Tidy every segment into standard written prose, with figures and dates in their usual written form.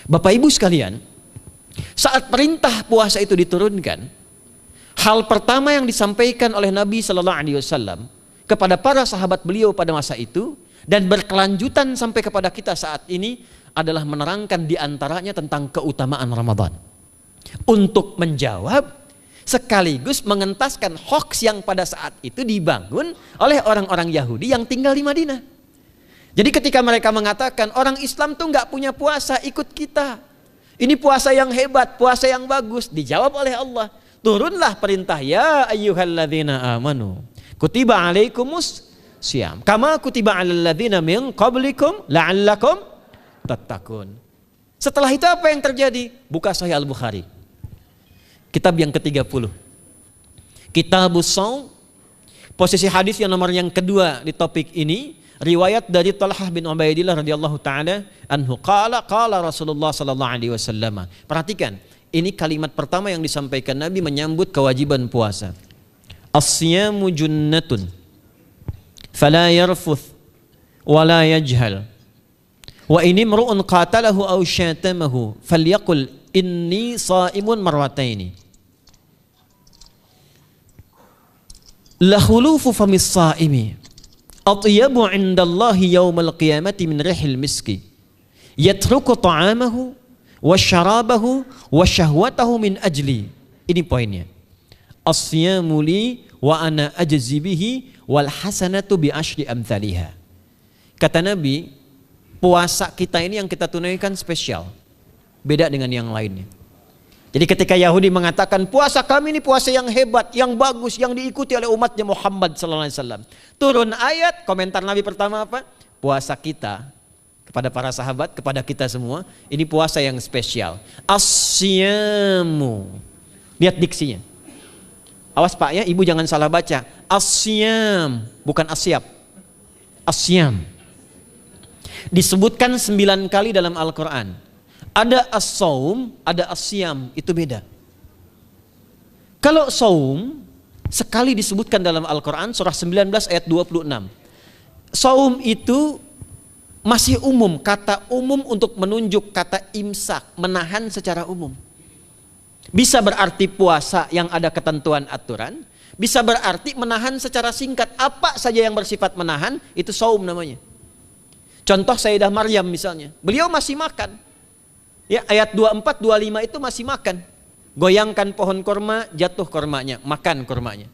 Bapak Ibu sekalian, saat perintah puasa itu diturunkan, hal pertama yang disampaikan oleh Nabi Sallallahu Alaihi Wasallam kepada para sahabat beliau pada masa itu dan berkelanjutan sampai kepada kita saat ini adalah menerangkan diantaranya tentang keutamaan Ramadan. Untuk menjawab sekaligus mengentaskan hoax yang pada saat itu dibangun oleh orang-orang Yahudi yang tinggal di Madinah. Jadi ketika mereka mengatakan orang Islam tuh nggak punya puasa, ikut kita. Ini puasa yang hebat, puasa yang bagus. Dijawab oleh Allah, turunlah perintah, ya ayyuhalladzina amanu kutiba alaikumus syiyam kama kutiba alal ladzina min qablikum la'allakum tattaqun. Setelah itu apa yang terjadi? Buka Sahih Al-Bukhari. Kitab yang ke-30. Kitabus Shaum. Posisi hadis yang nomor yang kedua di topik ini, riwayat dari Talhah bin Ubaidillah radhiyallahu taala anhu qala Rasulullah sallallahu alaihi wasallam. Perhatikan, ini kalimat pertama yang disampaikan Nabi menyambut kewajiban puasa. As-siyamu junnatun fala yarfuth wala yajhal wa in imru'un qatalahu aw syatamahu falyaqul inni shaimun marwataini. La khulufu famis saimi atyabu indallahi yawmal qiyamati min rihil miski yatruku ta'amahu wa syarabahu wa syahwatahu min ajli. Ini poinnya. As-siyamu li wa ana ajzi bihi wal hasanatu bi asyri amthaliha. Kata Nabi, puasa kita ini yang kita tunaikan spesial, beda dengan yang lainnya. Jadi ketika Yahudi mengatakan puasa kami ini puasa yang hebat, yang bagus, yang diikuti oleh umatnya Muhammad sallallahu alaihi wasallam. Turun ayat, komentar Nabi pertama apa? Puasa kita kepada para sahabat, kepada kita semua, ini puasa yang spesial. As-siyamu. Lihat diksinya. Awas Pak ya, Ibu jangan salah baca. As-siyam, bukan asyab. As-siyam. Disebutkan 9 kali dalam Al-Quran. Ada as-saum, ada as-siyam, itu beda. Kalau saum sekali disebutkan dalam Al-Quran, surah 19 ayat 26. Saum itu masih umum, kata umum untuk menunjuk kata imsak, menahan secara umum. Bisa berarti puasa yang ada ketentuan aturan, bisa berarti menahan secara singkat. Apa saja yang bersifat menahan, itu saum namanya. Contoh Sayyidah Maryam misalnya, beliau masih makan. Ya, ayat 24, 25 itu masih makan. Goyangkan pohon kurma, jatuh kurmanya, makan kurmanya.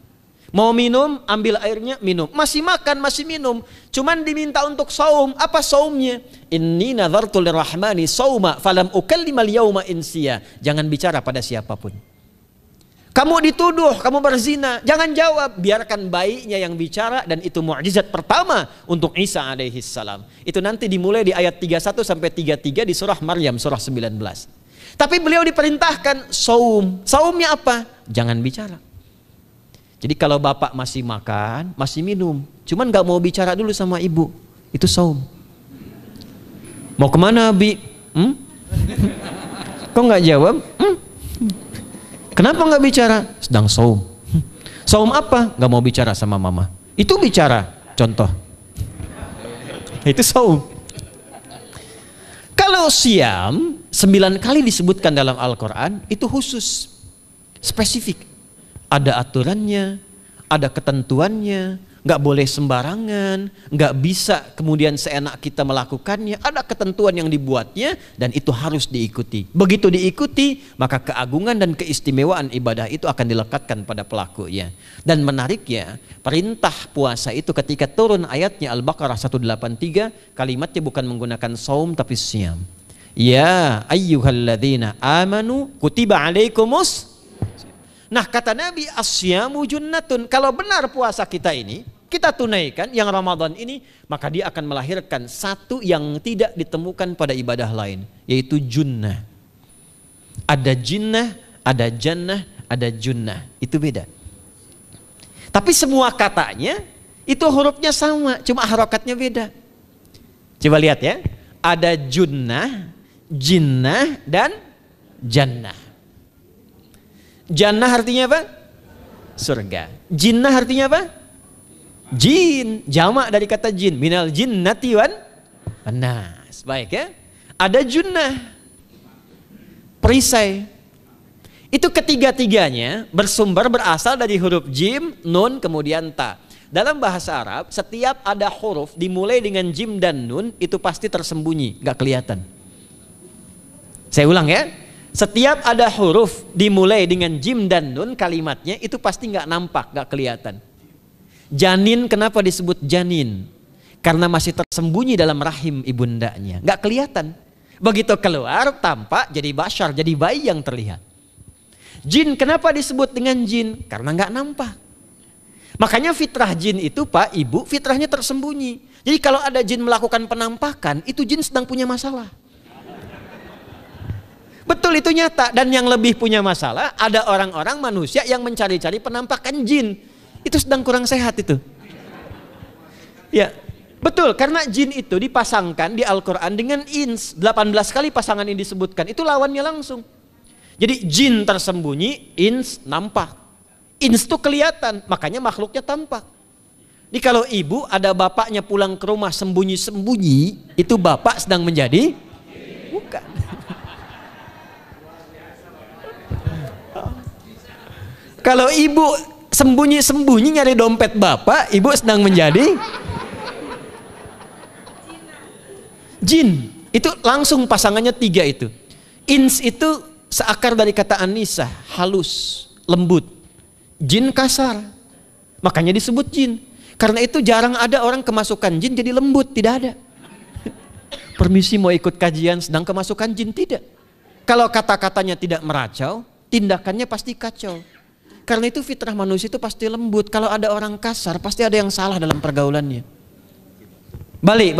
Mau minum, ambil airnya, minum. Masih makan, masih minum. Cuman diminta untuk saum. Apa saumnya? Inni nadhartu lirrahmani sauma falam ukallimal yauma insiya. Jangan bicara pada siapapun. Kamu dituduh, kamu berzina, jangan jawab. Biarkan bayinya yang bicara, dan itu mukjizat pertama untuk Isa alaihi salam. Itu nanti dimulai di ayat 31 sampai 33 di surah Maryam, surah 19. Tapi beliau diperintahkan saum. Saumnya apa? Jangan bicara. Jadi kalau bapak masih makan, masih minum, cuman gak mau bicara dulu sama ibu, itu saum. Mau kemana Bi? Kok gak jawab? Kenapa nggak bicara? Sedang saum. Saum apa? Nggak mau bicara sama mama. Itu bicara. Contoh. Itu saum. Kalau siam 9 kali disebutkan dalam Al-Quran, itu khusus, spesifik. Ada aturannya, ada ketentuannya, nggak boleh sembarangan, nggak bisa kemudian seenak kita melakukannya. Ada ketentuan yang dibuatnya dan itu harus diikuti. Begitu diikuti, maka keagungan dan keistimewaan ibadah itu akan dilekatkan pada pelakunya. Dan menariknya, perintah puasa itu ketika turun ayatnya Al-Baqarah 183, kalimatnya bukan menggunakan saum tapi siyam. Ya ayyuhalladzina amanu kutiba alaikumus. Nah kata Nabi, as-siyamu junnatun. Kalau benar puasa kita ini kita tunaikan yang Ramadan ini, maka dia akan melahirkan satu yang tidak ditemukan pada ibadah lain, yaitu junnah. Ada jinnah, ada jannah, ada junnah. Itu beda. Tapi semua katanya itu hurufnya sama, cuma harokatnya beda. Coba lihat ya. Ada junnah, jinnah, dan jannah. Jannah artinya apa? Surga. Jinnah artinya apa? Jin. Jamak dari kata jin. Minal jinnati wan nas. Baik ya. Ada junnah. perisai. Itu ketiga-tiganya bersumber berasal dari huruf jim, nun, kemudian ta. Dalam bahasa Arab, setiap ada huruf dimulai dengan jim dan nun, itu pasti tersembunyi, gak kelihatan. Saya ulang ya, setiap ada huruf dimulai dengan jim dan nun, kalimatnya itu pasti gak nampak, gak kelihatan. Janin, kenapa disebut janin? Karena masih tersembunyi dalam rahim ibundanya, gak kelihatan. Begitu keluar, tampak jadi bashar, jadi bayi yang terlihat. Jin, kenapa disebut dengan jin? Karena gak nampak. Makanya fitrah jin itu Pak, Ibu, fitrahnya tersembunyi. Jadi kalau ada jin melakukan penampakan, itu jin sedang punya masalah. Betul, itu nyata. Dan yang lebih punya masalah, ada orang-orang manusia yang mencari-cari penampakan jin. Itu sedang kurang sehat itu. Ya, betul, karena jin itu dipasangkan di Al-Quran dengan ins. 18 kali pasangan ini disebutkan, itu lawannya langsung. Jadi jin tersembunyi, ins nampak. Ins itu kelihatan, makanya makhluknya tampak. Jadi kalau ibu ada bapaknya pulang ke rumah sembunyi-sembunyi, itu bapak sedang menjadi? Bukan. Kalau ibu sembunyi-sembunyi nyari dompet bapak, ibu sedang menjadi? Jin. Itu langsung pasangannya 3 itu. Ins itu seakar dari kata anisah, halus, lembut. Jin kasar, makanya disebut jin. Karena itu jarang ada orang kemasukan jin jadi lembut, tidak ada. Permisi mau ikut kajian sedang kemasukan jin, tidak. Kalau kata-katanya tidak meracau, tindakannya pasti kacau. Karena itu fitrah manusia itu pasti lembut. Kalau ada orang kasar pasti ada yang salah dalam pergaulannya. Balik.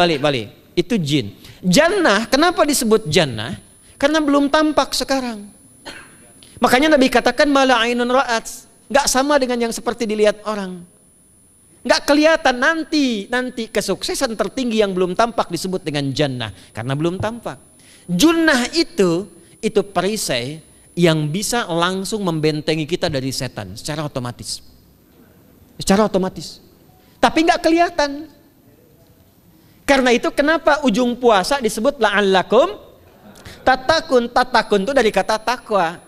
Itu jin. Jannah, kenapa disebut jannah? Karena belum tampak sekarang. Makanya Nabi katakan mala ainun ra'at. Gak sama dengan yang seperti dilihat orang. Gak kelihatan, nanti kesuksesan tertinggi yang belum tampak disebut dengan jannah. Karena belum tampak. Junnah itu perisai yang bisa langsung membentengi kita dari setan secara otomatis. Tapi gak kelihatan. Karena itu kenapa ujung puasa disebut la'allakum tatakun. Tatakun itu dari kata takwa.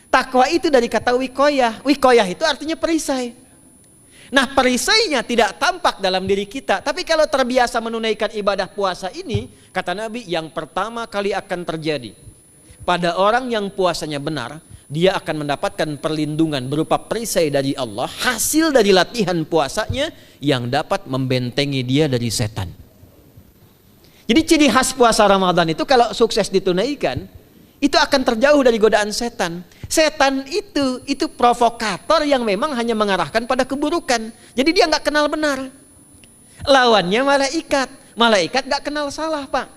Takwa itu dari kata wikoyah. Wikoyah itu artinya perisai. Nah, perisainya tidak tampak dalam diri kita. Tapi kalau terbiasa menunaikan ibadah puasa ini, kata Nabi, yang pertama kali akan terjadi pada orang yang puasanya benar, dia akan mendapatkan perlindungan berupa perisai dari Allah, hasil dari latihan puasanya yang dapat membentengi dia dari setan. Jadi ciri khas puasa Ramadan itu kalau sukses ditunaikan, itu akan terjauh dari godaan setan. Setan itu provokator yang memang hanya mengarahkan pada keburukan. Jadi dia nggak kenal benar. Lawannya malaikat. Malaikat nggak kenal salah, Pak.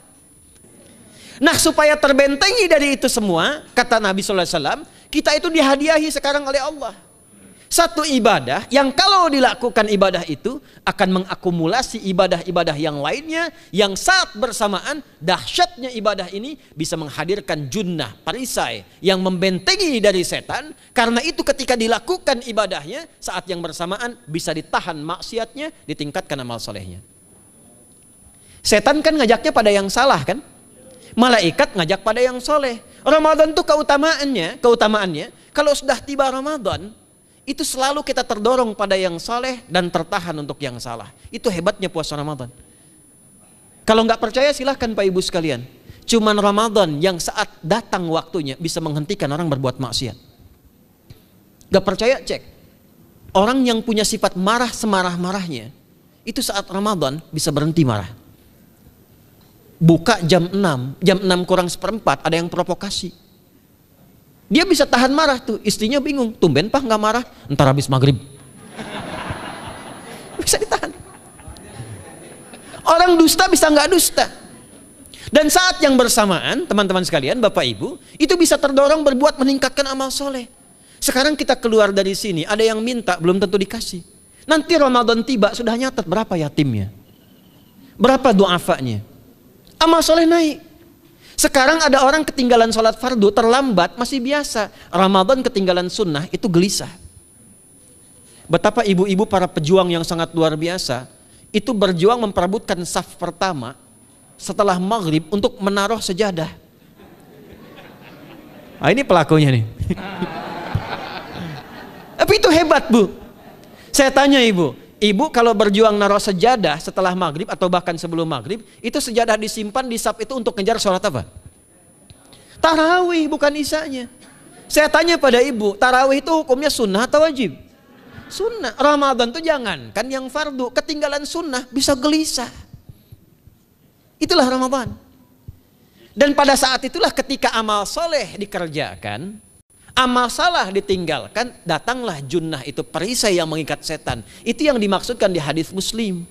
Nah, supaya terbentengi dari itu semua, kata Nabi SAW, kita itu dihadiahi sekarang oleh Allah. Satu ibadah yang kalau dilakukan ibadah itu akan mengakumulasi ibadah-ibadah yang lainnya, yang saat bersamaan dahsyatnya ibadah ini bisa menghadirkan junnah, perisai yang membentengi dari setan. Karena itu ketika dilakukan ibadahnya, saat yang bersamaan bisa ditahan maksiatnya, ditingkatkan amal solehnya. Setan kan ngajaknya pada yang salah kan? Malaikat ngajak pada yang soleh. Ramadan itu keutamaannya kalau sudah tiba Ramadan, itu selalu kita terdorong pada yang saleh dan tertahan untuk yang salah. Itu hebatnya puasa Ramadan. Kalau nggak percaya silahkan Pak Ibu sekalian. Cuman Ramadan yang saat datang waktunya bisa menghentikan orang berbuat maksiat. Gak percaya cek. Orang yang punya sifat marah semarah-marahnya, itu saat Ramadan bisa berhenti marah. Buka jam 6 kurang seperempat ada yang provokasi. Dia bisa tahan marah tuh, istrinya bingung, tumben Pak nggak marah, entar habis maghrib. Bisa ditahan. Orang dusta bisa nggak dusta. Dan saat yang bersamaan, teman-teman sekalian, Bapak Ibu, itu bisa terdorong berbuat meningkatkan amal soleh. Sekarang kita keluar dari sini, ada yang minta, belum tentu dikasih. Nanti Ramadan tiba, sudah nyatet berapa yatimnya, berapa du'afanya. Amal soleh naik. Sekarang ada orang ketinggalan sholat fardu terlambat masih biasa. Ramadan ketinggalan sunnah itu gelisah. Betapa ibu-ibu para pejuang yang sangat luar biasa itu berjuang memperebutkan saf pertama setelah maghrib untuk menaruh sejadah. Ah, ini pelakunya nih. Tapi itu hebat, Bu. Saya tanya ibu kalau berjuang naruh sejadah setelah maghrib atau bahkan sebelum maghrib, itu sejadah disimpan di saf itu untuk ngejar sholat apa? Tarawih, bukan isanya. Saya tanya pada ibu, tarawih itu hukumnya sunnah atau wajib? Sunnah. Ramadan tuh jangan, kan yang fardu, ketinggalan sunnah bisa gelisah. Itulah Ramadan. Dan pada saat itulah ketika amal soleh dikerjakan, amal salah ditinggalkan, datanglah junnah, itu perisai yang mengikat setan. Itu yang dimaksudkan di hadis Muslim.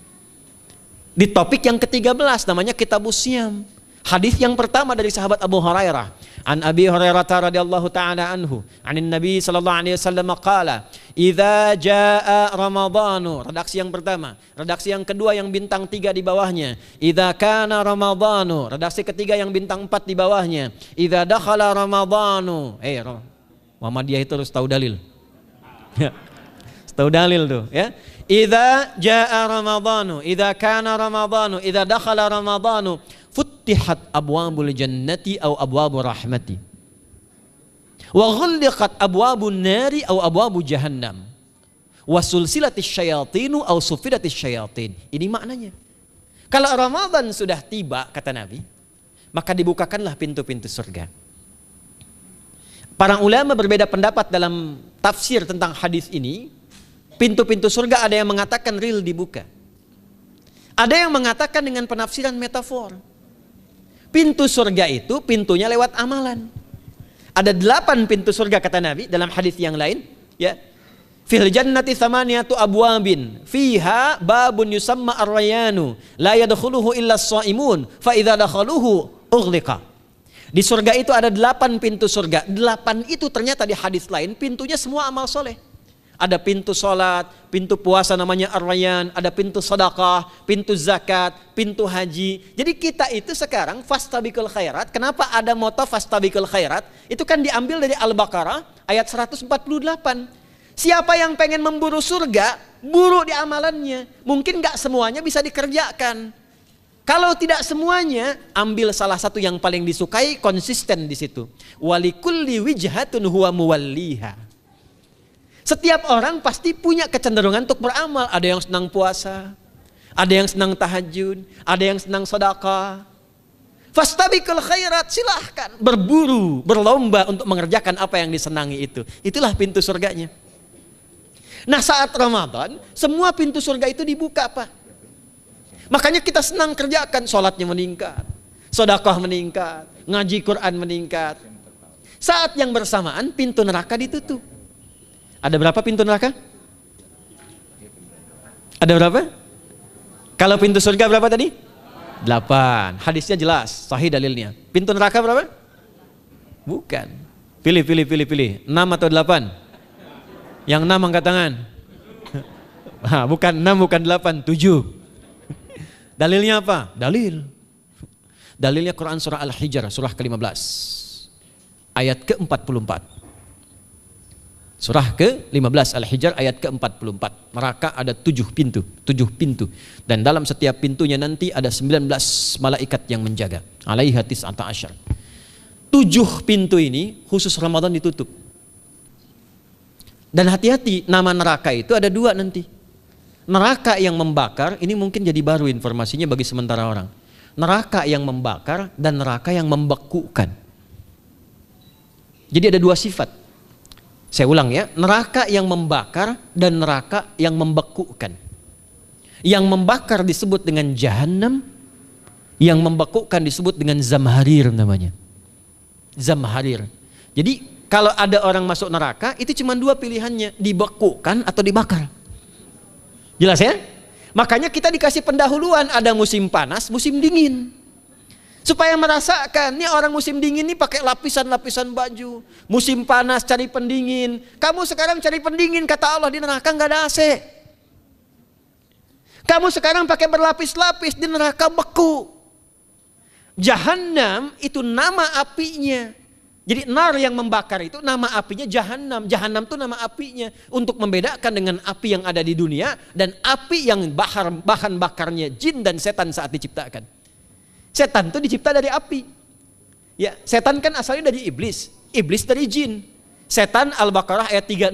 Di topik yang ke-13 namanya Kitabus Syam. Hadis yang pertama dari sahabat Abu Hurairah. An Abi Hurairah radhiyallahu ta'ala anhu, anin Nabi sallallahu alaihi wasallam qala, "Idza jaa Ramadhanu." Redaksi yang pertama. Redaksi yang kedua yang bintang 3 di bawahnya. "Idza kana Ramadhanu." Redaksi ketiga yang bintang 4 di bawahnya. "Idza dakhala Ramadhanu." Muhammadiyah itu harus tahu dalil. Ya. Tahu dalil tuh, ya. Idza jaa Ramadhanu, idza kana Ramadhanu, idza dakhala Ramadhanu, futtihat abwabul jannati aw abwabur rahmati. Wa ghulliqat abwabun nari aw abwabu jahannam. Wa sulsilatis syayatinu aw sufidatis syayatin. Ini maknanya. Kalau Ramadan sudah tiba, kata Nabi, maka dibukakanlah pintu-pintu surga. Para ulama berbeda pendapat dalam tafsir tentang hadis ini. Pintu-pintu surga ada yang mengatakan real dibuka. Ada yang mengatakan dengan penafsiran metafor. Pintu surga itu pintunya lewat amalan. Ada 8 pintu surga kata Nabi dalam hadis yang lain. Ya, fil jannati thamaniyatu abwabin, fiha babun yusamma ar-rayanu, la yadkhuluhu illa as-shaimun, fa idza dakhaluhu ughliqa. Di surga itu ada 8 pintu surga. 8 itu ternyata di hadis lain pintunya semua amal soleh. Ada pintu sholat, pintu puasa namanya ar-rayyan, ada pintu sedekah, pintu zakat, pintu haji. Jadi kita itu sekarang fastabiqul khairat. Kenapa ada moto fastabiqul khairat? Itu kan diambil dari Al-Baqarah ayat 148. Siapa yang pengen memburu surga, buru di amalannya. Mungkin gak semuanya bisa dikerjakan. Kalau tidak semuanya, ambil salah satu yang paling disukai, konsisten di situ. Walikulli wijhatun huwa muwalliha. Setiap orang pasti punya kecenderungan untuk beramal. Ada yang senang puasa, ada yang senang tahajud, ada yang senang sedekah. Fastabiqul khairat, silahkan berburu, berlomba untuk mengerjakan apa yang disenangi itu. Itulah pintu surganya. Nah, saat Ramadan, semua pintu surga itu dibuka, Pak. Makanya kita senang kerjakan, sholatnya meningkat, sedekah meningkat, ngaji Quran meningkat. Saat yang bersamaan pintu neraka ditutup. Ada berapa pintu neraka? Ada berapa? Kalau pintu surga berapa tadi? 8. Hadisnya jelas, sahih dalilnya. Pintu neraka berapa? Bukan. Pilih. 6 atau 8? Yang 6 angkat tangan. Bukan 6, bukan 8, 7. Dalilnya apa? Dalilnya Quran surah Al-Hijr, surah ke-15. Ayat ke-44. Surah ke-15 Al-Hijr ayat ke-44. Neraka ada 7 pintu. Dan dalam setiap pintunya nanti ada 19 malaikat yang menjaga. Alaiha tis'ata asyar. 7 pintu ini khusus Ramadan ditutup. Dan hati-hati, nama neraka itu ada 2 nanti. Neraka yang membakar, ini mungkin jadi baru informasinya bagi sementara orang. Neraka yang membakar dan neraka yang membekukan. Jadi ada 2 sifat. Saya ulang ya, neraka yang membakar dan neraka yang membekukan. Yang membakar disebut dengan Jahannam, yang membekukan disebut dengan Zamharir namanya. Zamharir. Jadi kalau ada orang masuk neraka, itu cuma 2 pilihannya, dibekukan atau dibakar. Jelas ya? Makanya kita dikasih pendahuluan, ada musim panas, musim dingin. Supaya merasakan, nih orang musim dingin nih pakai lapisan-lapisan baju. Musim panas cari pendingin. Kamu sekarang cari pendingin, kata Allah, di neraka nggak ada AC. Kamu sekarang pakai berlapis-lapis, di neraka beku. Jahannam itu nama apinya. Jadi nar yang membakar itu nama apinya Jahannam. Jahannam itu nama apinya. Untuk membedakan dengan api yang ada di dunia dan api yang bahan bakarnya jin dan setan saat diciptakan. Setan itu dicipta dari api. Ya, setan kan asalnya dari iblis. iblis dari jin. Setan Al-Baqarah ayat 36.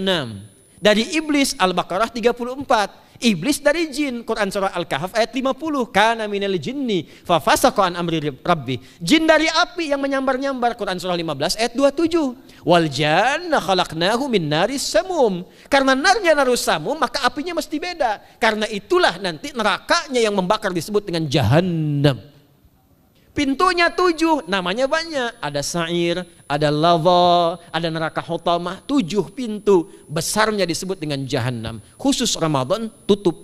Dari iblis Al-Baqarah 34. Iblis dari jin, Quran surah Al-Kahf ayat 50. Kana minal jinni fa fasaqa an amri rabbi. Jin dari api yang menyambar-nyambar, Quran surah 15 ayat 27. Wal janna khalaqnahu min naris samum. Karena narnya narus samum, maka apinya mesti beda. Karena itulah nanti nerakanya yang membakar disebut dengan jahannam. Pintunya 7, namanya banyak. Ada sa'ir, ada lava, ada neraka hutamah. 7 pintu, besarnya disebut dengan jahannam. Khusus Ramadan tutup.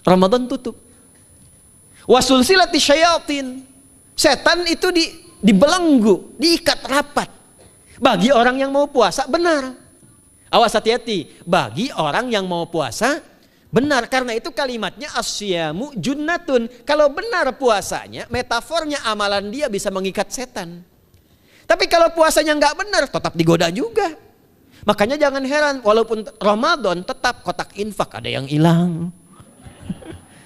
Ramadan tutup. Wasulsilati syayatin. Setan itu dibelenggu, diikat rapat. Bagi orang yang mau puasa benar. Awas hati-hati. Bagi orang yang mau puasa benar, karena itu kalimatnya asyamu junnatun. Kalau benar puasanya, metafornya amalan dia bisa mengikat setan. Tapi kalau puasanya nggak benar, tetap digoda juga. Makanya jangan heran, walaupun Ramadan tetap kotak infak ada yang hilang.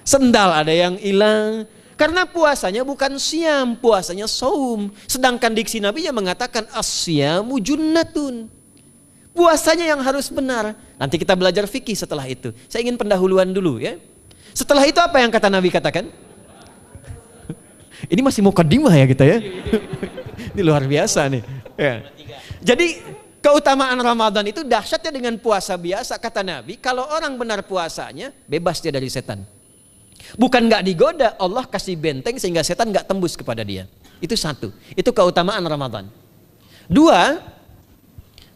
Sendal ada yang hilang. Karena puasanya bukan siam, puasanya saum. Sedangkan diksi Nabi yang mengatakan asyamu junnatun. Puasanya yang harus benar. Nanti kita belajar fikih setelah itu. Saya ingin pendahuluan dulu ya. Setelah itu apa yang kata Nabi katakan? Ini masih mukadimah ya kita ya. Ini luar biasa nih. Ya. Jadi keutamaan Ramadan itu dahsyatnya dengan puasa biasa. Kata Nabi, kalau orang benar puasanya, bebas dia dari setan. Bukan nggak digoda, Allah kasih benteng sehingga setan nggak tembus kepada dia. Itu satu. Itu keutamaan Ramadan. 2,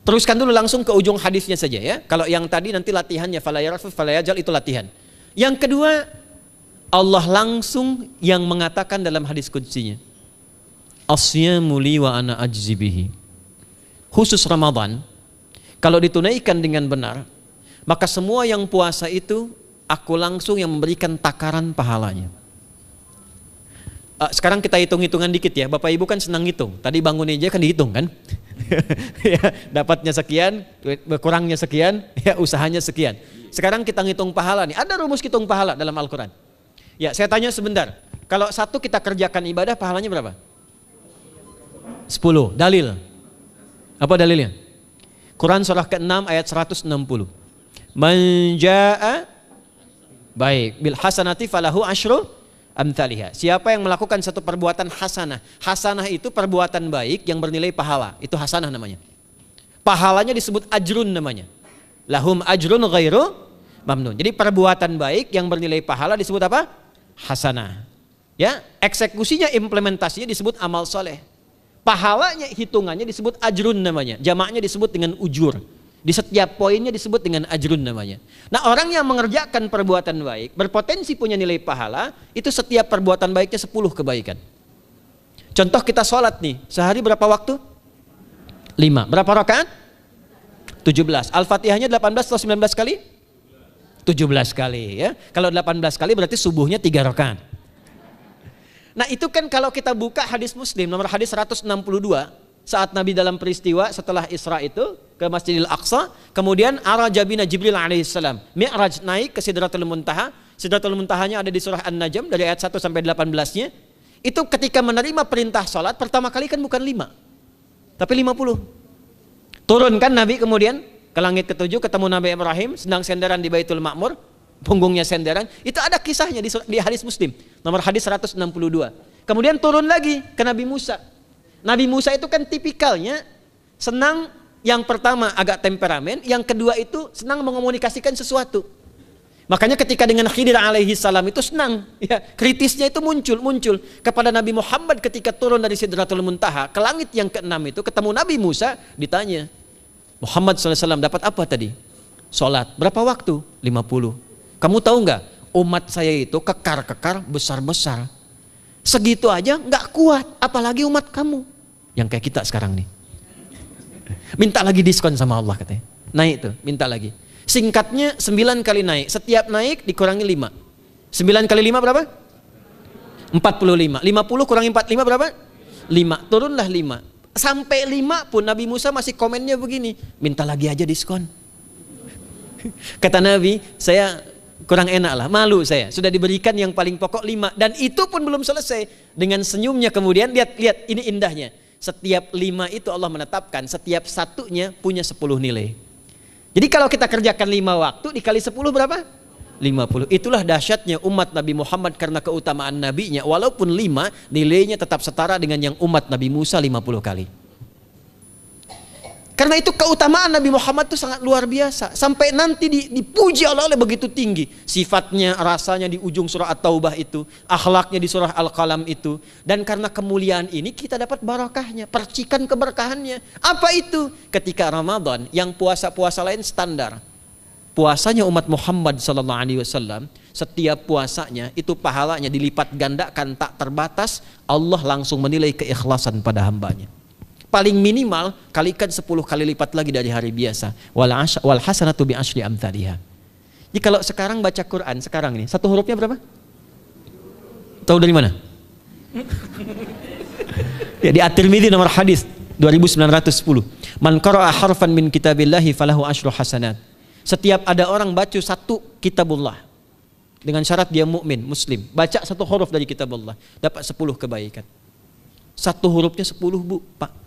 teruskan dulu langsung ke ujung hadisnya saja ya. Kalau yang tadi nanti latihannya fala yarfus fala yajal, itu latihan. Yang kedua, Allah langsung yang mengatakan dalam hadis qudsinya, asyamu li wa ana ajzi bihi. Khusus Ramadan, kalau ditunaikan dengan benar, maka semua yang puasa itu aku langsung yang memberikan takaran pahalanya. Sekarang kita hitung-hitungan dikit ya. Bapak Ibu kan senang hitung. Tadi bangun aja kan dihitung kan. Ya, dapatnya sekian, kurangnya sekian, ya usahanya sekian. Sekarang kita ngitung pahala nih. Ada rumus hitung pahala dalam Al-Quran. Ya, saya tanya sebentar. Kalau satu kita kerjakan ibadah, pahalanya berapa? 10. Dalil. Apa dalilnya? Quran surah ke-6 ayat 160. Man jaa baik bil hasanati falahu asyru amthaliha. Siapa yang melakukan satu perbuatan hasanah. Hasanah itu perbuatan baik yang bernilai pahala. Itu hasanah namanya. Pahalanya disebut ajrun namanya. Lahum ajrun ghairu mamnun. Jadi perbuatan baik yang bernilai pahala disebut apa? Hasanah. Ya, eksekusinya, implementasinya disebut amal soleh. Pahalanya, hitungannya disebut ajrun namanya. Jamaknya disebut dengan ujur. Di setiap poinnya disebut dengan ajrun namanya. Nah, orang yang mengerjakan perbuatan baik berpotensi punya nilai pahala, itu setiap perbuatan baiknya 10 kebaikan. Contoh kita sholat nih, sehari berapa waktu? 5. Berapa rakaat? 17. Al-Fatihahnya 18 atau 19 kali? 17 kali ya. Kalau 18 kali berarti subuhnya 3 rakaat. Nah, itu kan kalau kita buka hadis Muslim nomor hadis 162, saat Nabi dalam peristiwa setelah Isra itu ke Masjidil Aqsa, kemudian araja bina Jibril alaihissalam, Mi'raj naik ke Sidratul Muntaha. Sidratul Muntahanya ada di surah An-Najm dari ayat 1 sampai 18-nya. Itu ketika menerima perintah salat pertama kali kan bukan 5, tapi 50. Turunkan Nabi kemudian ke langit ke-7, ketemu Nabi Ibrahim sedang senderan di Baitul Ma'mur, punggungnya senderan. Itu ada kisahnya di hadis Muslim nomor hadis 162. Kemudian turun lagi ke Nabi Musa. Nabi Musa itu kan tipikalnya senang, yang pertama agak temperamen, yang kedua itu senang mengomunikasikan sesuatu. Makanya ketika dengan Khidir alaihi salam itu senang, ya, kritisnya itu muncul kepada Nabi Muhammad ketika turun dari Sidratul Muntaha ke langit yang ke-6 itu ketemu Nabi Musa, ditanya, Muhammad SAW dapat apa tadi? Sholat. Berapa waktu? 50. Kamu tahu nggak? Umat saya itu kekar-kekar besar-besar. Segitu aja nggak kuat, apalagi umat kamu yang kayak kita sekarang nih. Minta lagi diskon sama Allah katanya. Naik tuh, minta lagi. Singkatnya 9 kali naik. Setiap naik dikurangi 5. 9 kali 5 berapa? 45. 50 kurangi 45 berapa? 5. Turunlah 5. Sampai 5 pun Nabi Musa masih komennya begini, minta lagi aja diskon. Kata Nabi, saya kurang enak lah, malu saya. Sudah diberikan yang paling pokok 5, dan itu pun belum selesai. Dengan senyumnya kemudian, lihat ini indahnya. Setiap 5 itu Allah menetapkan, setiap satunya punya 10 nilai. Jadi kalau kita kerjakan 5 waktu dikali 10 berapa? 50. Itulah dahsyatnya umat Nabi Muhammad karena keutamaan nabinya. Walaupun 5, nilainya tetap setara dengan yang umat Nabi Musa 50 kali. Karena itu keutamaan Nabi Muhammad itu sangat luar biasa. Sampai nanti dipuji Allah oleh begitu tinggi. Sifatnya, rasanya di ujung surah At-Taubah itu. Akhlaknya di surah Al-Qalam itu. Dan karena kemuliaan ini kita dapat barakahnya. Percikan keberkahannya. Apa itu? Ketika Ramadan yang puasa-puasa lain standar. Puasanya umat Muhammad SAW, setiap puasanya itu pahalanya dilipat gandakan tak terbatas. Allah langsung menilai keikhlasan pada hambanya. Paling minimal kalikan 10 kali lipat lagi dari hari biasa. Wal hasanatu bi asyri amthaliha. Jadi kalau sekarang baca Quran sekarang ini, satu hurufnya berapa? Tahu dari mana? Ya, di At-Tirmidzi nomor hadis 2910. Man qara'a harfan min kitabillahi falahu asyru hasanat. Setiap ada orang baca satu kitabullah dengan syarat dia mukmin, muslim, baca satu huruf dari kitabullah, dapat 10 kebaikan. Satu hurufnya 10, Bu, Pak.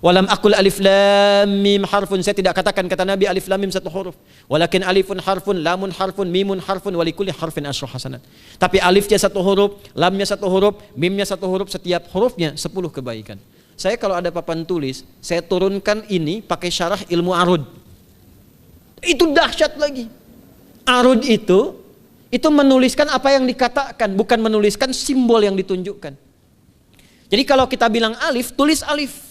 Walam aqul alif lam mim harfun, saya tidak katakan kata Nabi alif lam mim satu huruf. Walakin alifun harfun, lamun harfun, mimun harfun, walikulli harfin asyru hasanat. Tapi alifnya satu huruf, lamnya satu huruf, mimnya satu huruf, setiap hurufnya 10 kebaikan. Saya kalau ada papan tulis, saya turunkan ini pakai syarah ilmu arud. Itu dahsyat lagi. Arud itu menuliskan apa yang dikatakan, bukan menuliskan simbol yang ditunjukkan. Jadi kalau kita bilang alif, tulis alif.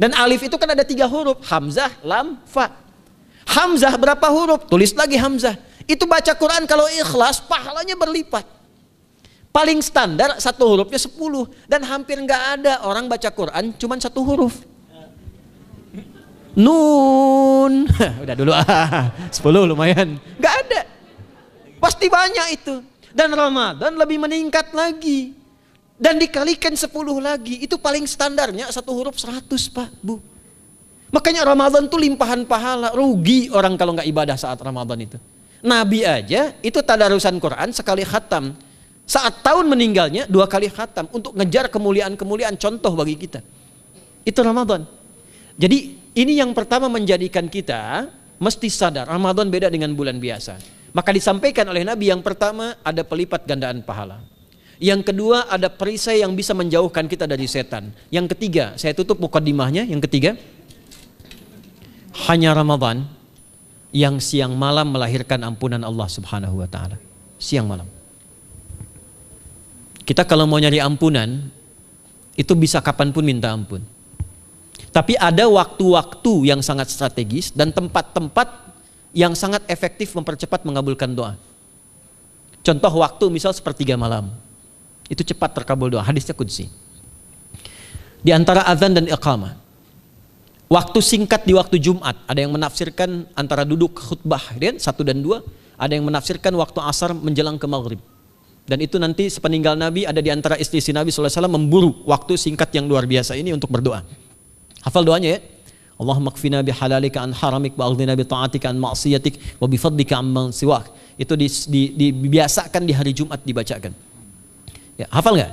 Dan alif itu kan ada 3 huruf, hamzah, lam, fa. Hamzah berapa huruf? Tulis lagi hamzah. Itu baca Quran kalau ikhlas, pahalanya berlipat. Paling standar satu hurufnya 10. Dan hampir nggak ada orang baca Quran cuma 1 huruf. Nun. Udah dulu 10 lumayan. Nggak ada. Pasti banyak itu. Dan Ramadan lebih meningkat lagi. Dan dikalikan 10 lagi, itu paling standarnya 1 huruf 100, Pak, Bu. Makanya Ramadan tuh limpahan pahala. Rugi orang kalau nggak ibadah saat Ramadan itu. Nabi aja itu tadarusan Quran sekali khatam. Saat tahun meninggalnya 2 kali khatam untuk ngejar kemuliaan-kemuliaan, contoh bagi kita. Itu Ramadan. Jadi ini yang pertama menjadikan kita mesti sadar Ramadan beda dengan bulan biasa. Maka disampaikan oleh Nabi yang pertama ada pelipat gandaan pahala. Yang kedua ada perisai yang bisa menjauhkan kita dari setan. Yang ketiga, saya tutup mukadimahnya. Yang ketiga, hanya Ramadan yang siang malam melahirkan ampunan Allah Subhanahu wa taala. Siang malam. Kita kalau mau nyari ampunan itu bisa kapanpun minta ampun. Tapi ada waktu-waktu yang sangat strategis dan tempat-tempat yang sangat efektif mempercepat mengabulkan doa. Contoh waktu misal sepertiga malam. Itu cepat terkabul doa, hadisnya qudsi. Di antara azan dan iqamah. Waktu singkat di waktu Jumat, ada yang menafsirkan antara duduk khutbah 1 dan 2, ada yang menafsirkan waktu asar menjelang ke maghrib. Dan itu nanti sepeninggal Nabi ada di antara istri Nabi SAW memburu waktu singkat yang luar biasa ini untuk berdoa. Hafal doanya ya. Allahumma qfina bihalalika an haramik wa aghdina bi ta'atika an ma'siyatik wa bi fadlika amman siwak. Itu dibiasakan di hari Jumat dibacakan. Ya, hafal nggak?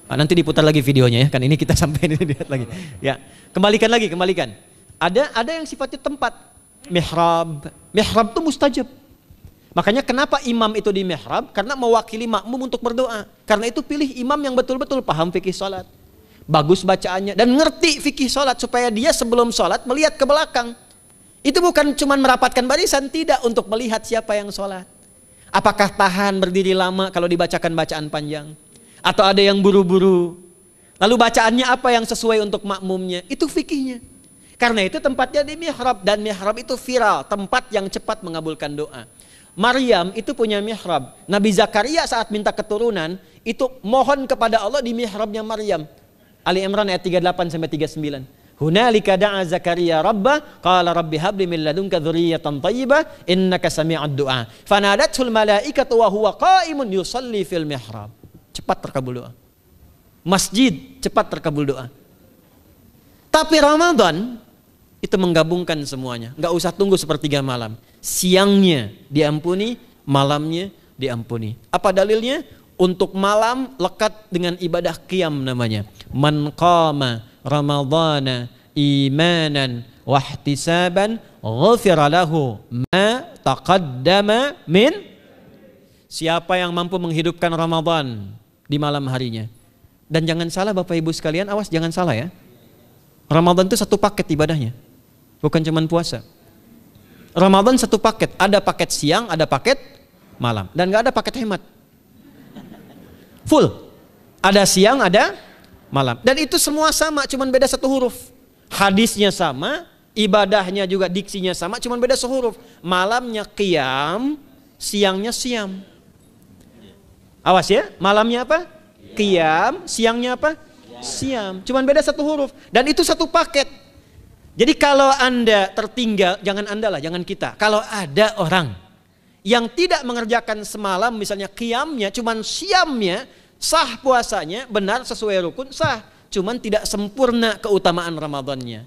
Nah, nanti diputar lagi videonya ya, kan ini kita sampai ini lihat lagi. Ya, kembalikan. Ada yang sifatnya tempat. Mihrab itu mustajab. Makanya kenapa imam itu di mihrab? Karena mewakili makmum untuk berdoa. Karena itu pilih imam yang betul-betul paham fikih salat, bagus bacaannya dan ngerti fikih salat supaya dia sebelum salat melihat ke belakang. Itu bukan cuma merapatkan barisan, tidak, untuk melihat siapa yang salat. Apakah tahan berdiri lama kalau dibacakan bacaan panjang? Atau ada yang buru-buru. Lalu bacaannya apa yang sesuai untuk makmumnya? Itu fikihnya. Karena itu tempatnya di mihrab. Dan mihrab itu viral, tempat yang cepat mengabulkan doa. Maryam itu punya mihrab. Nabi Zakaria saat minta keturunan, itu mohon kepada Allah di mihrabnya Maryam. Ali Imran ayat 38-39. Hunalika da'a Zakaria rabbah qala rabbi habli min ladunka dzurriyyatan thayyibah innaka sami'ud du'a. Fanadatul malaikatu wa huwa qa'imun yusalli fil mihrab. Cepat terkabul doa. Masjid cepat terkabul doa. Tapi Ramadan itu menggabungkan semuanya. Enggak usah tunggu sepertiga malam. Siangnya diampuni, malamnya diampuni. Apa dalilnya? Untuk malam lekat dengan ibadah qiyam namanya. Man qama ramadhana imanan wahtisaban ghufira lahu ma taqaddama min. Siapa yang mampu menghidupkan Ramadan di malam harinya. Dan jangan salah Bapak Ibu sekalian, awas jangan salah ya. Ramadan itu satu paket ibadahnya. Bukan cuma puasa. Ramadan satu paket, ada paket siang, ada paket malam, dan gak ada paket hemat. Full. Ada siang, ada malam. Dan itu semua sama, cuma beda satu huruf. Hadisnya sama, ibadahnya juga diksinya sama, cuma beda sehuruf. Malamnya qiyam, siangnya siam. Awas ya, malamnya apa? Qiyam, siangnya apa? Siam. Cuma beda satu huruf. Dan itu satu paket. Jadi kalau Anda tertinggal, jangan Anda lah, jangan kita. Kalau ada orang yang tidak mengerjakan semalam, misalnya qiyamnya, cuman siamnya, sah puasanya, benar sesuai rukun, sah. Cuman tidak sempurna keutamaan Ramadannya.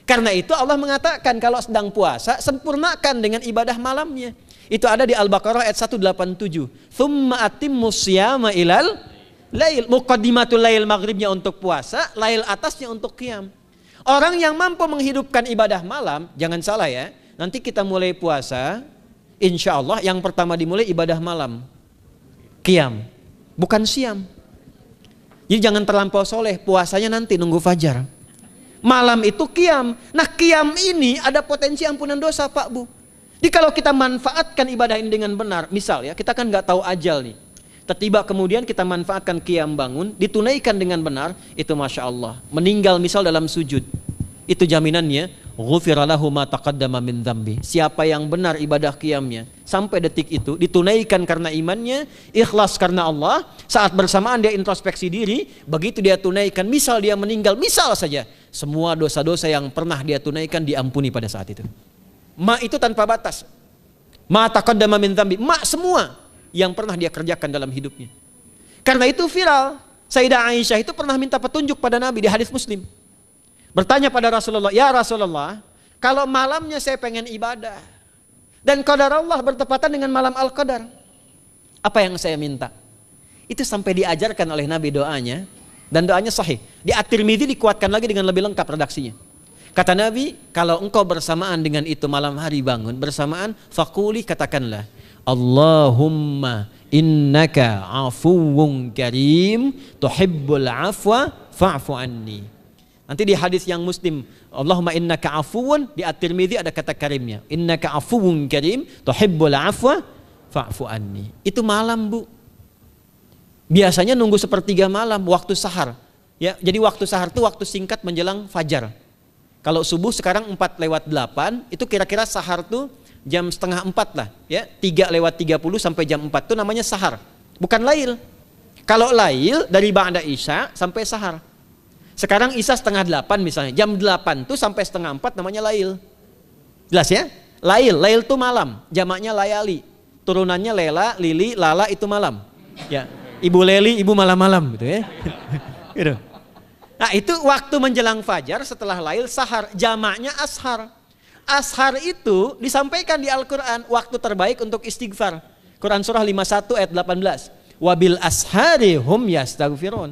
Karena itu Allah mengatakan kalau sedang puasa, sempurnakan dengan ibadah malamnya. Itu ada di Al-Baqarah ayat 187. Tsumma atimmus siyama ilal lail. Muqaddimatul lail, maghribnya untuk puasa, lail atasnya untuk qiyam. Orang yang mampu menghidupkan ibadah malam, jangan salah ya, nanti kita mulai puasa, insya Allah yang pertama dimulai ibadah malam, qiyam, bukan siam. Jadi jangan terlampau soleh, puasanya nanti nunggu fajar. Malam itu qiyam. Nah qiyam ini ada potensi ampunan dosa Pak Bu. Jadi kalau kita manfaatkan ibadah ini dengan benar, misal ya, kita kan nggak tahu ajal nih. Tiba kemudian kita manfaatkan qiyam bangun, ditunaikan dengan benar, itu Masya Allah. Meninggal misal dalam sujud, itu jaminannya, ghufira lahu ma taqaddama min dzambi. Siapa yang benar ibadah qiyamnya, sampai detik itu, ditunaikan karena imannya, ikhlas karena Allah, saat bersamaan dia introspeksi diri, begitu dia tunaikan, misal dia meninggal, misal saja, semua dosa-dosa yang pernah dia tunaikan diampuni pada saat itu. Ma itu tanpa batas. Ma taqaddama min dzambi, ma semua yang pernah dia kerjakan dalam hidupnya. Karena itu viral. Sayyidah Aisyah itu pernah minta petunjuk pada Nabi di hadis Muslim. Bertanya pada Rasulullah, ya Rasulullah, kalau malamnya saya pengen ibadah dan qadar Allah bertepatan dengan malam Al-Qadar, apa yang saya minta? Itu sampai diajarkan oleh Nabi doanya, dan doanya sahih. Di At-Tirmidzi dikuatkan lagi dengan lebih lengkap redaksinya. Kata Nabi, kalau engkau bersamaan dengan itu malam hari bangun, bersamaan, faquli, katakanlah, Allahumma innaka afuwun karim tuhibbul afwa fa'fu anni. Nanti di hadis yang Muslim, Allahumma innaka afuwun, di At-Tirmidzi ada kata karimnya, innaka afuwun karim tuhibbul afwa fa'fu anni. Itu malam Bu. Biasanya nunggu sepertiga malam, waktu sahar. Ya, jadi waktu sahar itu waktu singkat menjelang fajar. Kalau subuh sekarang 4:08, itu kira-kira sahar tuh jam setengah 4 lah, ya, 3:30 sampai jam 4 itu namanya sahar, bukan lail. Kalau lail dari ba'da isya sampai sahar. Sekarang isya setengah 8 misalnya, jam 8 tuh sampai setengah 4 namanya lail. Jelas ya? Lail tuh malam, jamaknya layali. Turunannya lela, lili, lala itu malam. Ya, ibu leli, ibu malam-malam gitu ya. Gitu. Nah itu waktu menjelang fajar setelah lail sahar, jamaknya ashar. Ashar itu disampaikan di Al-Quran waktu terbaik untuk istighfar. Quran surah 51 ayat 18. Wabil ashari hum yastaghfirun.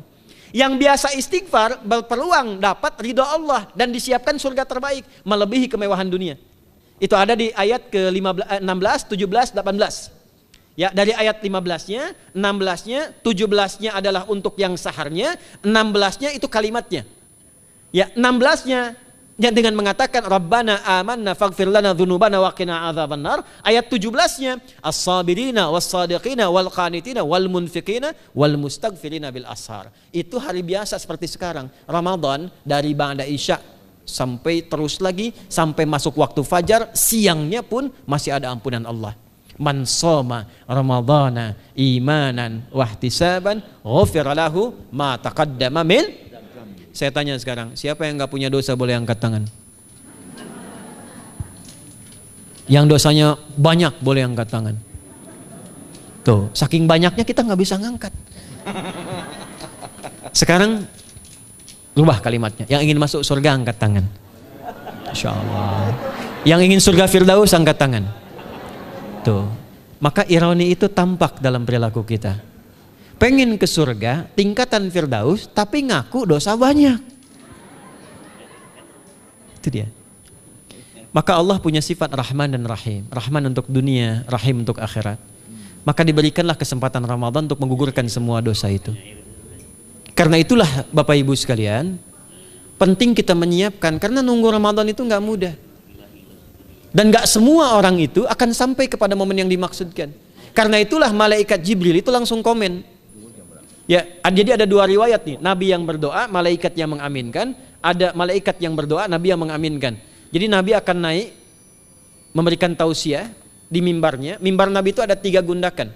Yang biasa istighfar berpeluang dapat ridho Allah dan disiapkan surga terbaik melebihi kemewahan dunia. Itu ada di ayat ke-16, 17, 18. Ya, dari ayat 15-nya, 16-nya, 17-nya adalah untuk yang saharnya, 16-nya itu kalimatnya. Ya, 16-nya yang dengan mengatakan Rabbana amanna faghfir lana dzunubana wa qina adzabannar. Ayat 17-nya as-sabirina was-sadiqina wal qanitina wal munfiqina wal mustaghfirina bil ashar. Itu hari biasa seperti sekarang. Ramadan dari ba'da isya sampai terus lagi sampai masuk waktu fajar, siangnya pun masih ada ampunan Allah. Man shoma ramadhana imanan wahtisaban ghufira lahu ma taqaddama min. Saya tanya sekarang, siapa yang enggak punya dosa boleh angkat tangan? Yang dosanya banyak boleh angkat tangan. Tuh, saking banyaknya kita nggak bisa ngangkat. Sekarang rubah kalimatnya. Yang ingin masuk surga angkat tangan. Insya Allah. Yang ingin surga Firdaus angkat tangan. Tuh. Maka ironi itu tampak dalam perilaku kita. pengen ke surga, tingkatan Firdaus, tapi ngaku dosa banyak. Itu dia. Maka Allah punya sifat Rahman dan Rahim. Rahman untuk dunia, Rahim untuk akhirat. Maka diberikanlah kesempatan Ramadan untuk menggugurkan semua dosa itu. Karena itulah Bapak Ibu sekalian, penting kita menyiapkan, karena nunggu Ramadan itu nggak mudah. Dan nggak semua orang itu akan sampai kepada momen yang dimaksudkan. Karena itulah malaikat Jibril itu langsung komen. Ya, jadi ada dua riwayat nih, Nabi yang berdoa, malaikat yang mengaminkan, ada malaikat yang berdoa, Nabi yang mengaminkan. Jadi Nabi akan naik memberikan tausiah di mimbarnya. Mimbar Nabi itu ada 3 gundakan.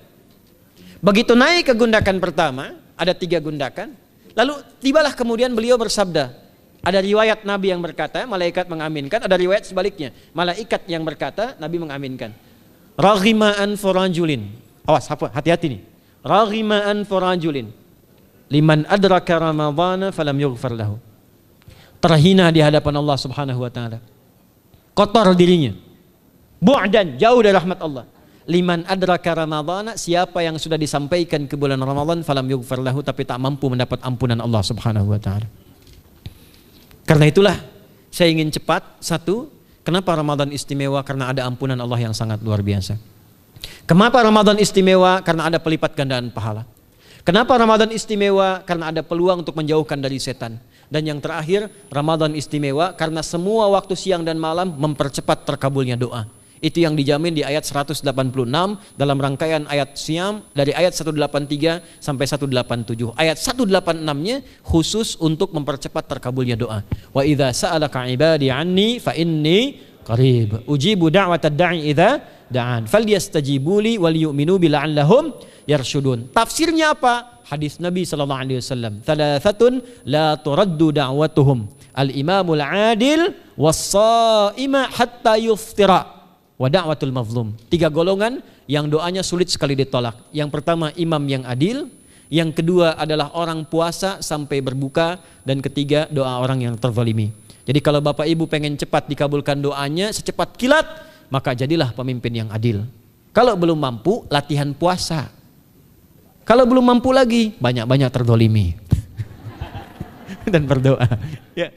Begitu naik ke gundakan pertama, ada 3 gundakan. Lalu tibalah kemudian beliau bersabda. Ada riwayat Nabi yang berkata, malaikat mengaminkan, ada riwayat sebaliknya. Malaikat yang berkata, Nabi mengaminkan. Raghima'an forajulin. Awas, hati-hati nih. Raghima'an forajulin. Liman adraka Ramadhana falam yughfar lahu. Terhina di hadapan Allah Subhanahu wa taala. Kotor dirinya. Bu'dan, jauh dari rahmat Allah. Liman adraka Ramadhana, siapa yang sudah disampaikan ke bulan Ramadan falam yughfar lahu, tapi tak mampu mendapat ampunan Allah Subhanahu wa taala. Karena itulah saya ingin cepat. Satu, kenapa Ramadan istimewa? Karena ada ampunan Allah yang sangat luar biasa. Kenapa Ramadan istimewa? Karena ada pelipat gandaan pahala. Kenapa Ramadan istimewa? Karena ada peluang untuk menjauhkan dari setan. Dan yang terakhir, Ramadan istimewa karena semua waktu siang dan malam mempercepat terkabulnya doa. Itu yang dijamin di ayat 186 dalam rangkaian ayat Siyam dari ayat 183 sampai 187. Ayat 186-nya khusus untuk mempercepat terkabulnya doa. Wa idza sa'alaka 'ibadi 'anni fa inni qarib. Ujibu da'watad da'i idza da'an. Falyastajibu li wal yu'minu bi la'allahum yarshudun. Tafsirnya apa? Hadis Nabi sallallahu alaihi wasallam. Thalathatun la turaddu da'watuhum. Al-imamul 'adil was-sha'ima hatta yuftira. Wa da'watul mazlum. 3 golongan yang doanya sulit sekali ditolak. Yang pertama imam yang adil, yang kedua adalah orang puasa sampai berbuka, dan ketiga doa orang yang terzalimi. Jadi kalau Bapak Ibu pengen cepat dikabulkan doanya secepat kilat, maka jadilah pemimpin yang adil. Kalau belum mampu, latihan puasa. Kalau belum mampu lagi, banyak-banyak terzalimi dan berdoa. Ya.